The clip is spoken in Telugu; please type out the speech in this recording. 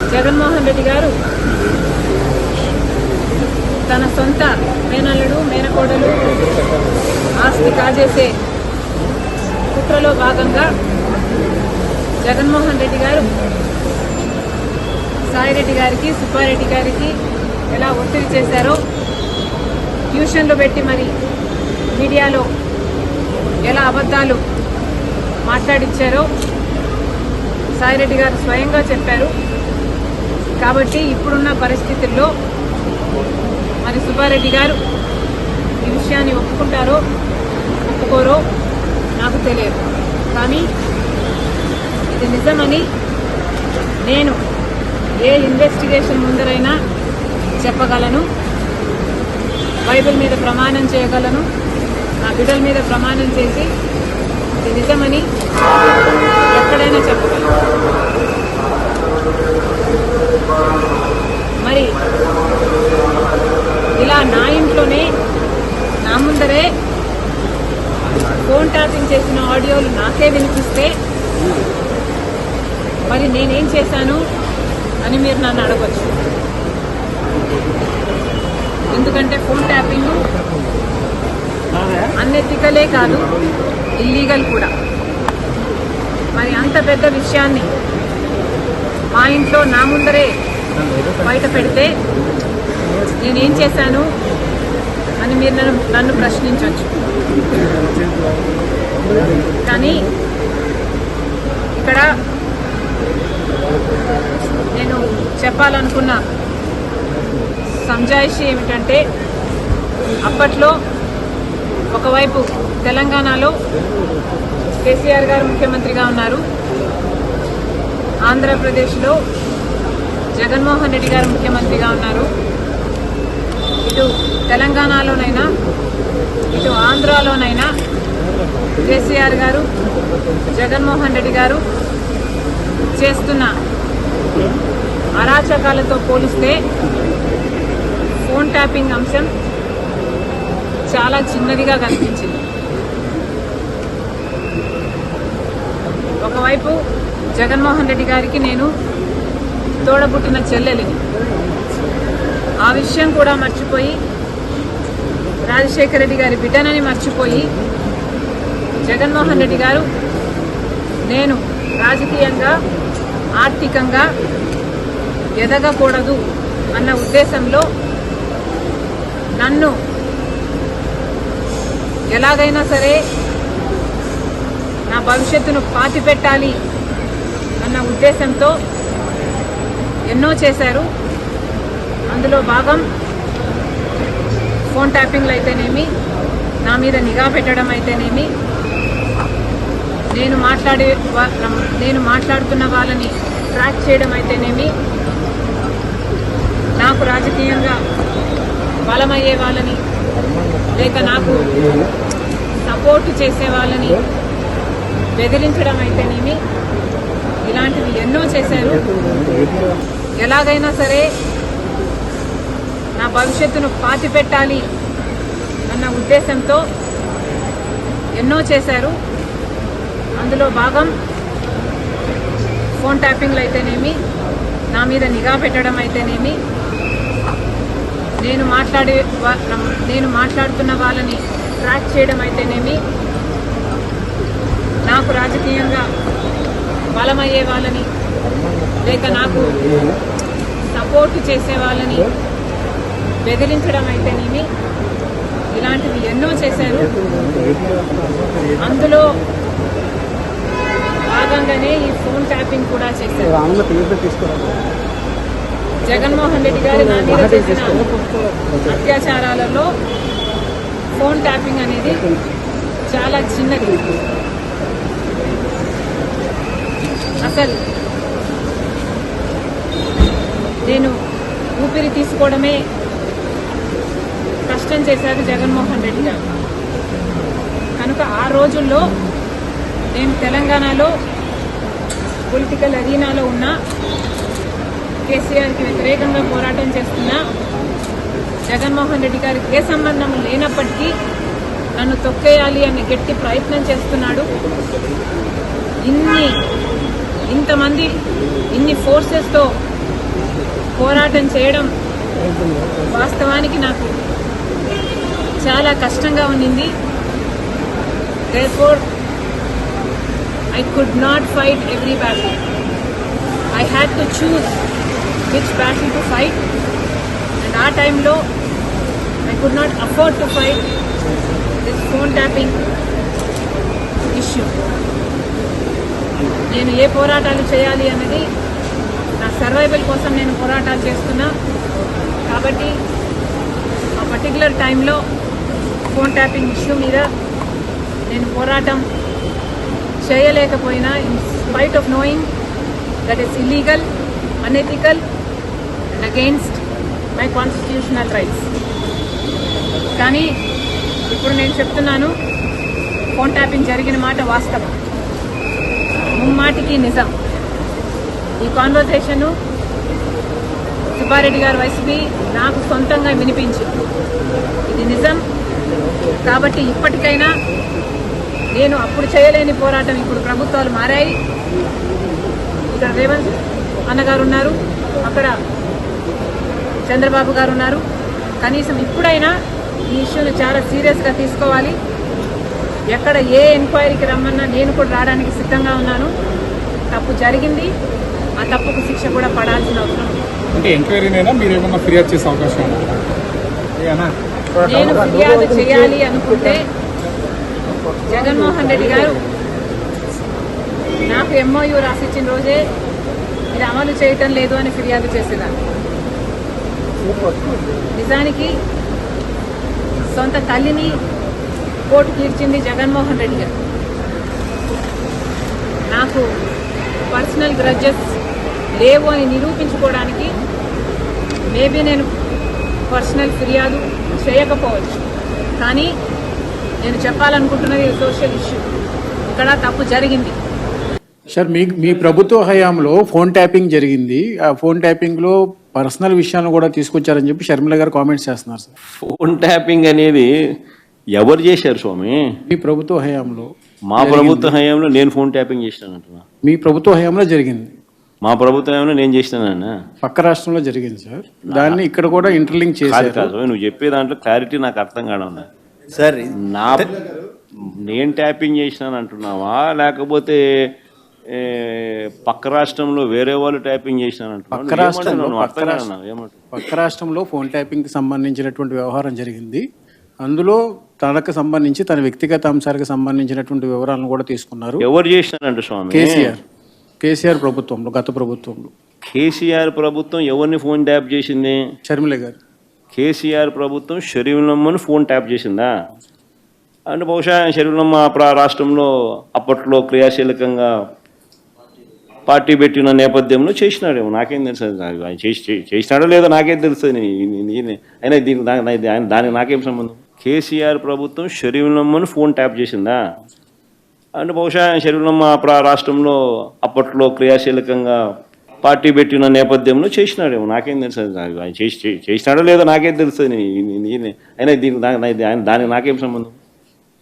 జగన్మోహన్ రెడ్డి గారు తన సొంత మేనల్లుడు మేనకోడలు ఆస్తి కాజేసే కుట్రలో భాగంగా జగన్మోహన్ రెడ్డి గారు సాయిరెడ్డి గారికి సుబ్బారెడ్డి గారికి ఎలా ఒత్తిడి చేశారో, ట్యూషన్లు పెట్టి మరి మీడియాలో ఎలా అబద్ధాలు మాట్లాడించారో సాయిరెడ్డి గారు స్వయంగా చెప్పారు. కాబట్టి ఇప్పుడున్న పరిస్థితుల్లో మరి సుబ్బారెడ్డి గారు ఈ విషయాన్ని ఒప్పుకుంటారో ఒప్పుకోరో నాకు తెలియదు. కానీ ఇది నిజమని నేను ఏ ఇన్వెస్టిగేషన్ ముందరైనా చెప్పగలను, బైబిల్ మీద ప్రమాణం చేయగలను, నా బిడ్డల మీద ప్రమాణం చేసి ఇది నిజమని ఎక్కడైనా చెప్పగలను. మరి ఇలా నా ఇంట్లోనే నా ముందరే ఫోన్ ట్యాపింగ్ చేసిన ఆడియోలు నాకే వినిపిస్తే మరి నేనేం చేశాను అని మీరు నన్ను అడగవచ్చు. ఎందుకంటే ఫోన్ ట్యాపింగ్ అన్ఎథికలే కాదు, ఇల్లీగల్ కూడా. మరి అంత పెద్ద విషయాన్ని మా ఇంట్లో నా ముందరే బయట పెడితే నేనేం చేశాను అని మీరు నన్ను ప్రశ్నించవచ్చు. కానీ ఇక్కడ నేను చెప్పాలనుకున్న సంజాయిషి ఏమిటంటే, అప్పట్లో ఒకవైపు తెలంగాణలో కేసీఆర్ గారు ముఖ్యమంత్రిగా ఉన్నారు, ఆంధ్రప్రదేశ్లో జగన్మోహన్ రెడ్డి గారు ముఖ్యమంత్రిగా ఉన్నారు. ఇటు తెలంగాణలోనైనా ఇటు ఆంధ్రాలోనైనా కేసీఆర్ గారు జగన్మోహన్ రెడ్డి గారు చేస్తున్న అరాచకాలతో పోలిస్తే ఫోన్ ట్యాపింగ్ అంశం చాలా చిన్నదిగా కనిపించింది. ఒకవైపు జగన్మోహన్ రెడ్డి గారికి నేను తోడబుట్టిన చెల్లెలిని, ఆ విషయం కూడా మర్చిపోయి రాజశేఖర రెడ్డి గారి బిడ్డనని మర్చిపోయి జగన్మోహన్ రెడ్డి గారు నేను రాజకీయంగా ఆర్థికంగా ఎదగకూడదు అన్న ఉద్దేశంలో నన్ను ఎలాగైనా సరే నా భవిష్యత్తును పాతిపెట్టాలి అన్న ఉద్దేశంతో ఎన్నో చేశారు. అందులో భాగం ఫోన్ ట్యాపింగ్లు అయితేనేమి, నా మీద నిఘా పెట్టడం అయితేనేమి, నేను మాట్లాడుతున్న వాళ్ళని ట్రాక్ చేయడం అయితేనేమి, నాకు రాజకీయంగా బలమయ్యే వాళ్ళని లేక నాకు సపోర్టు చేసే వాళ్ళని బెదిరించడం అయితేనేమి, ఇలాంటివి ఎన్నో చేశారు. ఎలాగైనా సరే నా భవిష్యత్తును పాతిపెట్టాలి అన్న ఉద్దేశంతో ఎన్నో చేశారు. అందులో భాగం ఫోన్ ట్యాపింగ్లు అయితేనేమి, నా మీద నిఘా పెట్టడం అయితేనేమి, నేను మాట్లాడుతున్న వాళ్ళని ట్రాక్ చేయడం అయితేనేమి, నాకు రాజకీయంగా బలమయ్యే వాళ్ళని లేక నాకు సపోర్టు చేసే వాళ్ళని బెదిరించడం అయితేనేమి, ఇలాంటివి ఎన్నో చేశారు. అందులో భాగంగానే ఈ ఫోన్ ట్యాపింగ్ కూడా చేశారు. జగన్మోహన్ రెడ్డి గారు నా మీద చేసిన అత్యాచారాలలో ఫోన్ ట్యాపింగ్ అనేది చాలా చిన్నది. అసలు నేను ఊపిరి తీసుకోవడమే కష్టం చేశారు జగన్మోహన్ రెడ్డి గారు. కనుక ఆ రోజుల్లో నేను తెలంగాణలో పొలిటికల్ అరీనాలో ఉన్న కేసీఆర్కి వ్యతిరేకంగా పోరాటం చేస్తున్న జగన్మోహన్ రెడ్డి గారికి ఏ సంబంధం లేనప్పటికీ నన్ను తొక్కేయాలి అనే గట్టి ప్రయత్నం చేస్తున్నాడు. ఇంతమంది ఇన్ని ఫోర్సెస్తో పోరాటం చేయడం వాస్తవానికి నాకు చాలా కష్టంగా ఉన్నింది. Therefore, I could not fight every battle. I had to choose which battle to fight, and our time low, I could not afford to fight this phone tapping issue. నేను ఏ పోరాటాలు చేయాలి అన్నది నా సర్వైవల్ కోసం నేను పోరాటాలు చేస్తున్నా. కాబట్టి ఆ పర్టికులర్ టైంలో ఫోన్ ట్యాపింగ్ ఇష్యూ మీద నేను పోరాటం చేయలేకపోయినా, in spite of knowing that is illegal, unethical and against my constitutional rights. కానీ ఇప్పుడు నేను చెప్తున్నాను, ఫోన్ ట్యాపింగ్ జరిగిన మాట వాస్తవం, ముమ్మాటికి నిజం. ఈ కాన్వర్సేషను సుబ్బారెడ్డి గారు వైసీపీ నాకు సొంతంగా వినిపించింది. ఇది నిజం. కాబట్టి ఇప్పటికైనా నేను అప్పుడు చేయలేని పోరాటం ఇప్పుడు ప్రభుత్వాలు మారాయి. ఇక్కడ రేవంత్ అన్నగారు ఉన్నారు, అక్కడ చంద్రబాబు గారు ఉన్నారు. కనీసం ఇప్పుడైనా ఈ ఇష్యూని చాలా సీరియస్గా తీసుకోవాలి. ఎక్కడ ఏ ఎంక్వైరీకి రమ్మన్నా నేను కూడా రావడానికి సిద్ధంగా ఉన్నాను. తప్పు జరిగింది, ఆ తప్పుకు శిక్ష కూడా పడాల్సిన అవసరం ఉంది. అంటే ఎంక్వైరీనైనా మీరు ఏమన్నా ఫిర్యాదు చేసే అవకాశం ఉందా? నేను ఫిర్యాదు చేయాలి అనుకుంటే జగన్మోహన్ రెడ్డి గారు నాకు MOU రాసిచ్చిన రోజే ఇది అమలు చేయటం లేదు అని ఫిర్యాదు చేసేదాన్ని. నిజానికి సొంత తల్లిని కోర్టు తీర్చింది జగన్మోహన్ రెడ్డి గారు. నాకు పర్సనల్ గ్రడ్జెస్ లేవు అని నిరూపించుకోవడానికి మేబీ నేను పర్సనల్ ఫిర్యాదు చేయకపోవచ్చు. కానీ నేను చెప్పాలనుకుంటున్నది సోషల్ ఇష్యూ. ఇక్కడ తప్పు జరిగింది. సార్, మీ ప్రభుత్వ హయాంలో ఫోన్ ట్యాపింగ్ జరిగింది. ఆ ఫోన్ ట్యాపింగ్లో పర్సనల్ విషయాలను కూడా తీసుకొచ్చారని చెప్పి షర్మిల గారు కామెంట్స్ చేస్తున్నారు సార్. ఫోన్ ట్యాపింగ్ అనేది ఎవరు చేశారు స్వామి? మీ ప్రభుత్వ హయాంలో. మా ప్రభుత్వ హయాంలో నేను ఫోన్ ట్యాపింగ్ చేసినానంటున్నా. మీ ప్రభుత్వ హయాంలో జరిగింది. మా ప్రభుత్వ హయాంలో నేను చేసినానన్నా. పక్క రాష్ట్రంలో జరిగింది సార్. దాన్ని ఇక్కడ కూడా ఇంటర్లింక్ చేశారు. కాదు, నువ్వు చెప్పే దాంట్లో క్లారిటీ నాకు అర్థం కావడం సార్. నేను ట్యాపింగ్ చేసినాను అంటున్నావా, లేకపోతే పక్క రాష్ట్రంలో వేరే వాళ్ళు ట్యాపింగ్ చేసినానంటున్నావు? పక్క రాష్ట్రంలో ఫోన్ ట్యాపింగ్ కి సంబంధించినటువంటి వ్యవహారం జరిగింది. అందులో తనకు సంబంధించి తన వ్యక్తిగత అంశాలకు సంబంధించినటువంటి వివరాలను కూడా తీసుకున్నారు. ఎవరు చేసినారంట స్వామి? కేసీఆర్ ప్రభుత్వంలో, గత ప్రభుత్వంలో. కేసీఆర్ ప్రభుత్వం ఎవరిని ఫోన్ ట్యాప్ చేసింది? షర్మిల గారు. కేసీఆర్ ప్రభుత్వం షరీఫ్లమ్మని ఫోన్ ట్యాప్ చేసిందా? అంటే బహుశా షరీఫ్లమ్మ రాష్ట్రంలో అప్పట్లో క్రియాశీలకంగా పార్టీ పెట్టిన నేపథ్యంలో చేసినాడేమో, నాకేం తెలుసు. ఆయన చేసినాడో లేదో నాకేం తెలుస్తుంది. అయినా దానికి నాకేం సంబంధం? కేసీఆర్ ప్రభుత్వం షరీఫ్లమ్మని ఫోన్ ట్యాప్ చేసిందా? అంటే బహుశా షరీఫ్లమ్మ రాష్ట్రంలో అప్పట్లో క్రియాశీలకంగా పార్టీ పెట్టిన నేపథ్యంలో చేసినాడేమో, నాకేం తెలుసు. ఆయన చేసినాడో లేదో నాకేం తెలుస్తుంది. అయినా దానికి నాకేం సంబంధం?